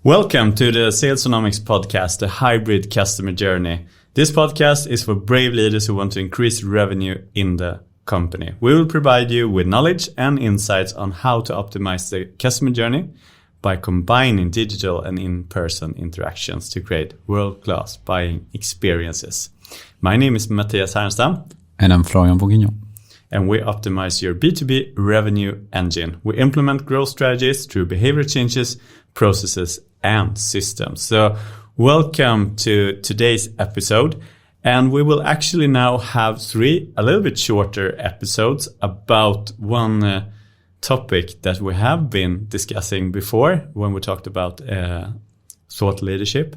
Welcome to the Salesonomics podcast, the hybrid customer journey. This podcast is for brave leaders who want to increase revenue in the company. We will provide you with knowledge and insights on how to optimize the customer journey by combining digital and in-person interactions to create world-class buying experiences. My name is Mattias Härenstam. And I'm Florian Bourguignon. And we optimize your B2B revenue engine. We implement growth strategies through behavior changes, processes, and systems. So welcome to today's episode. And we will actually now have three a little bit shorter episodes about one topic that we have been discussing before when we talked about thought leadership.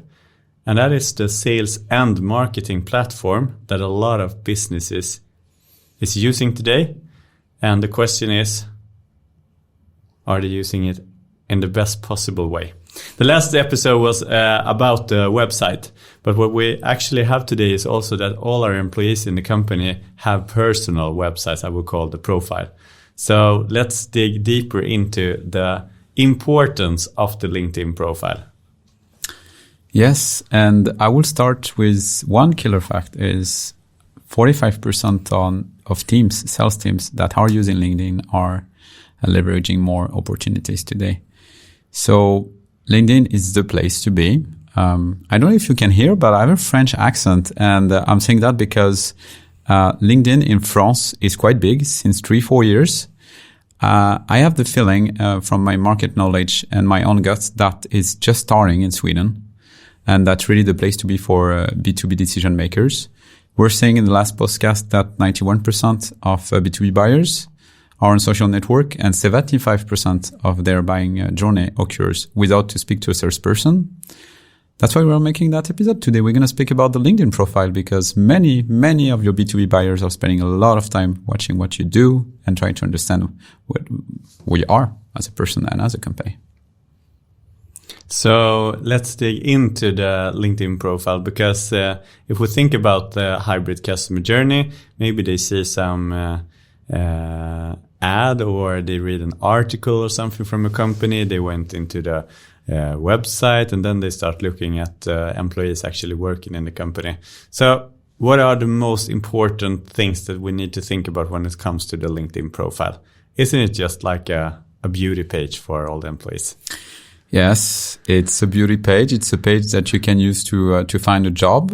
And that is the sales and marketing platform that a lot of businesses is using today. And the question is, are they using it in the best possible way? The last episode was about the website, but what we actually have today is also that all our employees in the company have personal websites, I would call the profile. So let's dig deeper into the importance of the LinkedIn profile. Yes, and I will start with one killer fact is 45% of teams, sales teams that are using LinkedIn are leveraging more opportunities today. So LinkedIn is the place to be. I don't know if you can hear, but I have a French accent, and I'm saying that because LinkedIn in France is quite big since 3-4 years. I have the feeling from my market knowledge and my own guts that it's just starting in Sweden, and that's really the place to be for B2B decision makers. We're saying in the last podcast that 91% of B2B buyers are on social network, and 75% of their buying journey occurs without to speak to a salesperson. That's why we're making that episode today. We're going to speak about the LinkedIn profile because many of your B2B buyers are spending a lot of time watching what you do and trying to understand who you are as a person and as a company. So let's dig into the LinkedIn profile because if we think about the hybrid customer journey, maybe they see some ad or they read an article or something from a company. They went into the website and then they start looking at employees actually working in the company. So what are the most important things that we need to think about when it comes to the LinkedIn profile? Isn't it just like a beauty page for all the employees? Yes, it's a beauty page. It's a page that you can use to find a job,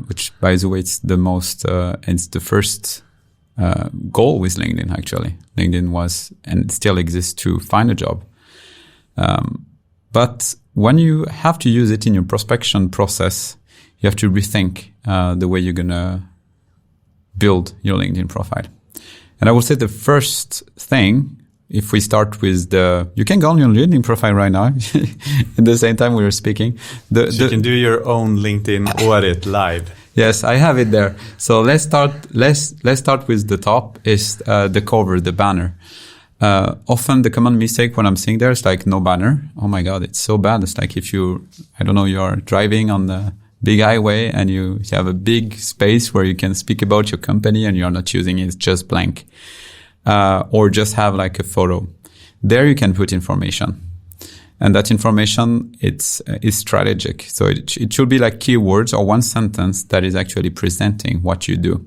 which, by the way, it's the most, it's the first goal with LinkedIn, actually. LinkedIn was and still exists to find a job. But when you have to use it in your prospection process, you have to rethink the way you're going to build your LinkedIn profile. And I will say the first thing, if we start with you can go on your LinkedIn profile right now. At the same time we were speaking. You can do your own LinkedIn audit live. Yes, I have it there. So let's start with the top is the cover, the banner. Often the common mistake when I'm seeing there is like no banner. Oh my God, it's so bad. It's like if you are driving on the big highway and you have a big space where you can speak about your company and you're not using it, it's just blank. Or just have like a photo. There you can put information. And that information, is strategic. So it should be like keywords or one sentence that is actually presenting what you do.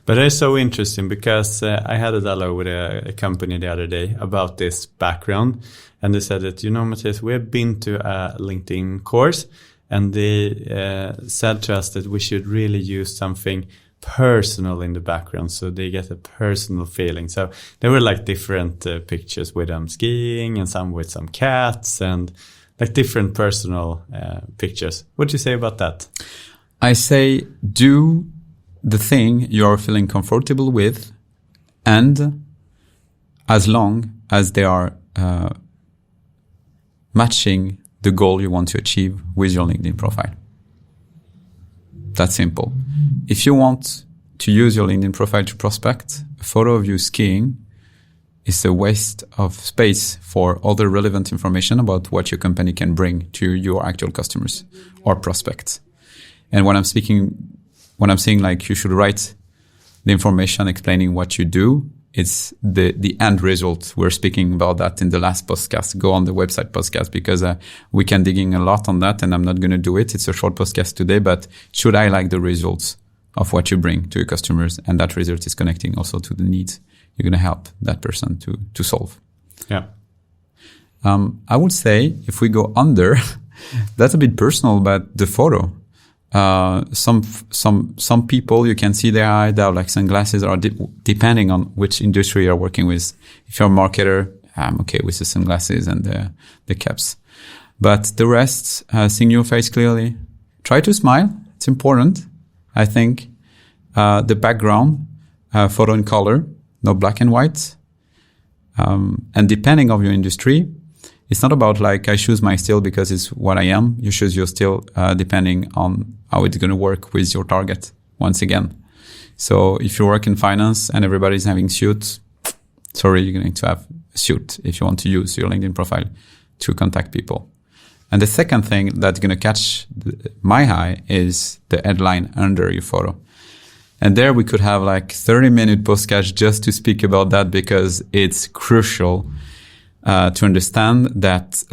But it's so interesting because I had a dialogue with a company the other day about this background. And they said that, Mattias, we have been to a LinkedIn course and they said to us that we should really use something personal in the background so they get a personal feeling. So there were like different pictures with them skiing and some with some cats and like different personal pictures. What do you say about that? I say do the thing you're feeling comfortable with, and as long as they are matching the goal you want to achieve with your LinkedIn profile. That's simple. If you want to use your LinkedIn profile to prospect, a photo of you skiing is a waste of space for all the relevant information about what your company can bring to your actual customers or prospects. And when I'm saying like you should write the information explaining what you do, it's the end result. We're speaking about that in the last podcast. Go on the website podcast because we can dig in a lot on that, and I'm not going to do it. It's a short podcast today, but should I like the results of what you bring to your customers, and that result is connecting also to the needs you're going to help that person to solve. Yeah. I would say if we go under, that's a bit personal, but the photo. Some people, you can see their eye, they have like sunglasses, or depending on which industry you're working with. If you're a marketer, I'm okay with the sunglasses and the caps. But the rest, seeing your face clearly, try to smile. It's important, I think. The background, photo in color, no black and white. And depending on your industry, it's not about like I choose my style because it's what I am. You choose your style depending on how it's going to work with your target once again. So if you work in finance and everybody's having suits, sorry, you're going to have a suit if you want to use your LinkedIn profile to contact people. And the second thing that's going to catch my eye is the headline under your photo. And there we could have like 30-minute podcast just to speak about that because it's crucial to understand that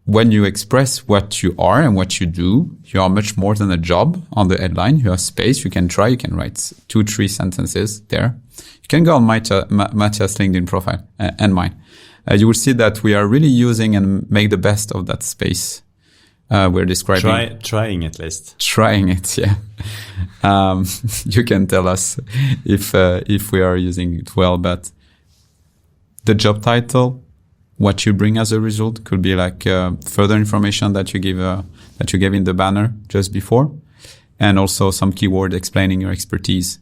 when you express what you are and what you do, you are much more than a job on the headline. You have space. You can write 2-3 sentences there. You can go on Matthias' LinkedIn profile and mine. You will see that we are really using and make the best of that space. We're describing. Trying at least. Trying it, yeah. You can tell us if we are using it well, but the job title, what you bring as a result could be like further information that you gave in the banner just before, and also some keyword explaining your expertise.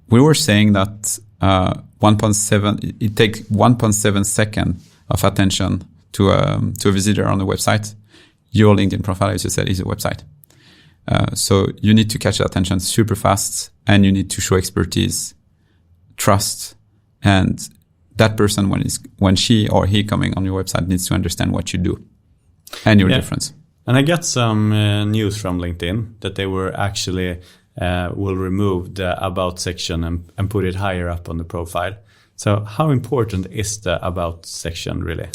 We were saying that 1.7 it takes 1.7 seconds of attention to a visitor on the website. Your LinkedIn profile, as you said, is a website. So you need to catch the attention super fast, and you need to show expertise, trust, and that person, when she or he coming on your website, needs to understand what you do and your difference. And I got some news from LinkedIn that they were actually will remove the About section and put it higher up on the profile. So how important is the About section really?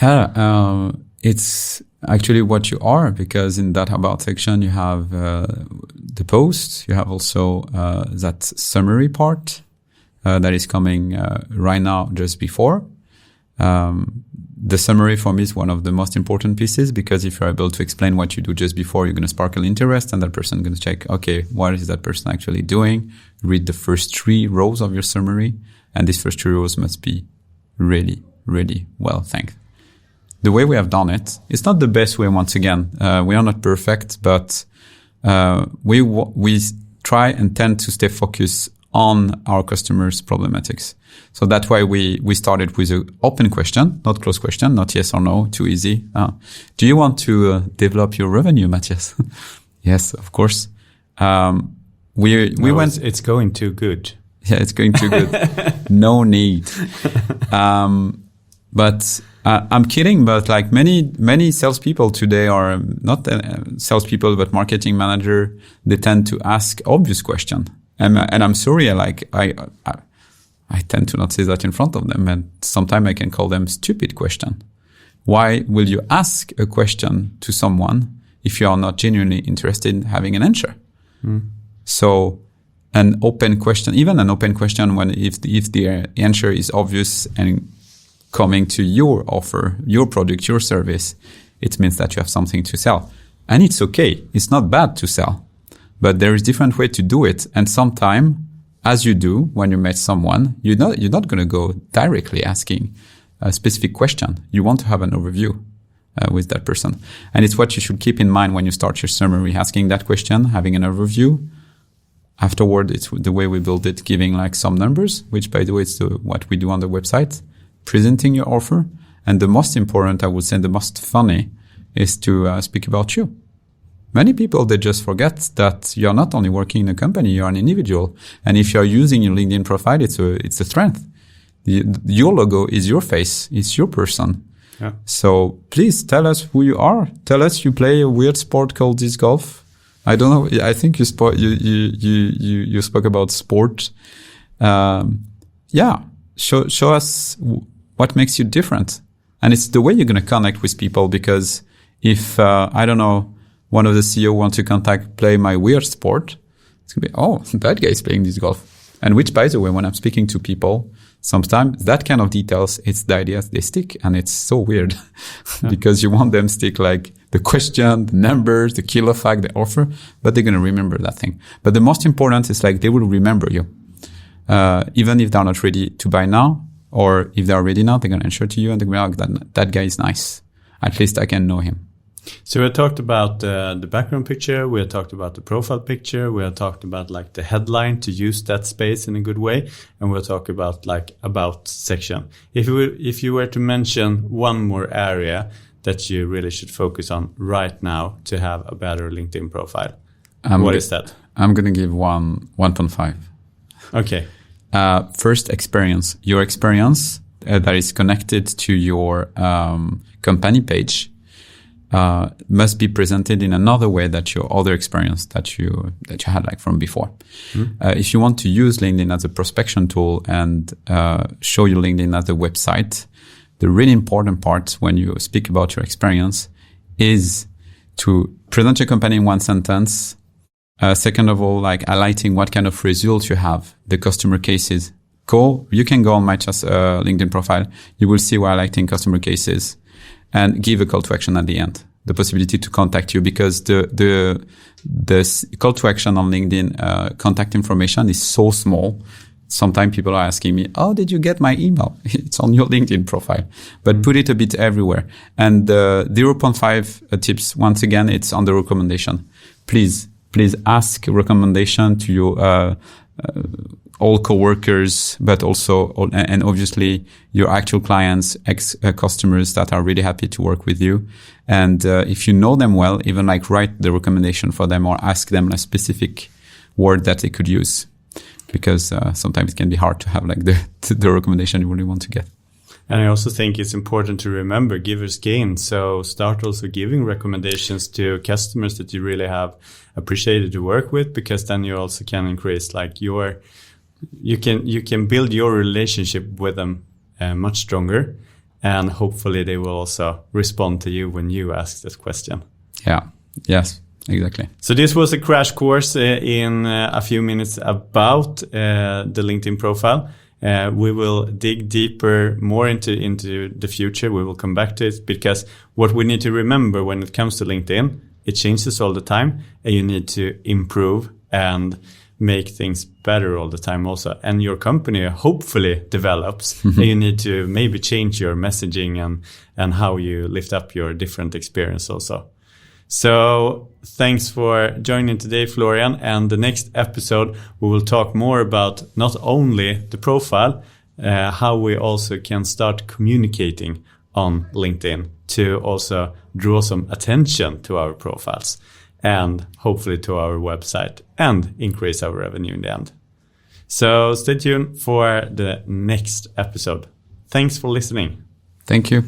Yeah, it's actually what you are, because in that About section you have the post, you have also that summary part. That is coming right now just before. The summary for me is one of the most important pieces, because if you're able to explain what you do just before, you're going to sparkle interest, and that person is going to check, okay, what is that person actually doing? Read the first 3 rows of your summary, and these first 3 rows must be really, really well thanked. The way we have done it, it's not the best way once again. We are not perfect, but we try and tend to stay focused on our customers' problematics. So that's why we started with an open question, not closed question, not yes or no, too easy. Do you want to develop your revenue, Matthias? Yes, of course. It's going too good. Yeah, it's going too good. No need. But I'm kidding, but like many salespeople today are not salespeople, but marketing manager, they tend to ask obvious question. And I'm sorry, I tend to not say that in front of them, and sometimes I can call them stupid question. Why will you ask a question to someone if you are not genuinely interested in having an answer? So an open question, even an open question when if the answer is obvious and coming to your offer, your product, your service, it means that you have something to sell. And it's okay. It's not bad to sell. But there is different way to do it. And sometimes, as you do when you meet someone, you're not going to go directly asking a specific question. You want to have an overview with that person. And it's what you should keep in mind when you start your summary, asking that question, having an overview. Afterward, it's the way we build it, giving like some numbers, which by the way, is what we do on the website, presenting your offer. And the most important, I would say the most funny, is to speak about you. Many people, they just forget that you're not only working in a company, you're an individual. And if you're using your LinkedIn profile, it's a strength. Your logo is your face. It's your person. Yeah. So please tell us who you are. Tell us you play a weird sport called disc golf. I don't know. I think you spoke about sport. show us what makes you different. And it's the way you're going to connect with people, because if, I don't know, one of the CEO wants to play my weird sport, it's going to be, oh, that guy is playing this golf. And which, by the way, when I'm speaking to people, sometimes that kind of details, it's the ideas they stick. And it's so weird because you want them stick like the question, the numbers, the killer fact, the offer, but they're going to remember that thing. But the most important is like they will remember you. Even if they're not ready to buy now, or if they're ready now, they're going to answer to you and they're going to be like, that guy is nice. At least I can know him. So we talked about the background picture. We talked about the profile picture. We talked about like the headline to use that space in a good way. And we'll talk about like about section. If you were to mention one more area that you really should focus on right now to have a better LinkedIn profile, what is that? I'm going to give 1.5. Okay. First, experience. Your experience that is connected to your company page must be presented in another way that your other experience that you had like from before. If you want to use LinkedIn as a prospection tool and show your LinkedIn as a website, the really important part when you speak about your experience is to present your company in one sentence. Second of all, like highlighting what kind of results you have, the customer cases. You can go on my LinkedIn profile. You will see we're highlighting customer cases, and give a call to action at the end, the possibility to contact you, because the call to action on LinkedIn, contact information is so small. Sometimes people are asking me, oh, did you get my email? It's on your LinkedIn profile, but put it a bit everywhere. And 0.5 tips, once again, it's on the recommendation. Please ask recommendation to your all coworkers, but also and obviously your actual clients, customers that are really happy to work with you. And if you know them well, even like write the recommendation for them or ask them a specific word that they could use, because sometimes it can be hard to have like the recommendation you really want to get. And I also think it's important to remember givers gain. So start also giving recommendations to customers that you really have appreciated to work with, because then you also can increase like you can build your relationship with them much stronger, and hopefully they will also respond to you when you ask this question. Yeah. Yes. Exactly. So this was a crash course in a few minutes about the LinkedIn profile. We will dig deeper more into the future. We will come back to it, because what we need to remember when it comes to LinkedIn, it changes all the time, and you need to improve and make things better all the time also. And your company hopefully develops, and you need to maybe change your messaging and how you lift up your different experience also. So thanks for joining today, Florian. And the next episode, we will talk more about not only the profile, how we also can start communicating on LinkedIn to also draw some attention to our profiles and hopefully to our website and increase our revenue in the end. So stay tuned for the next episode. Thanks for listening. Thank you.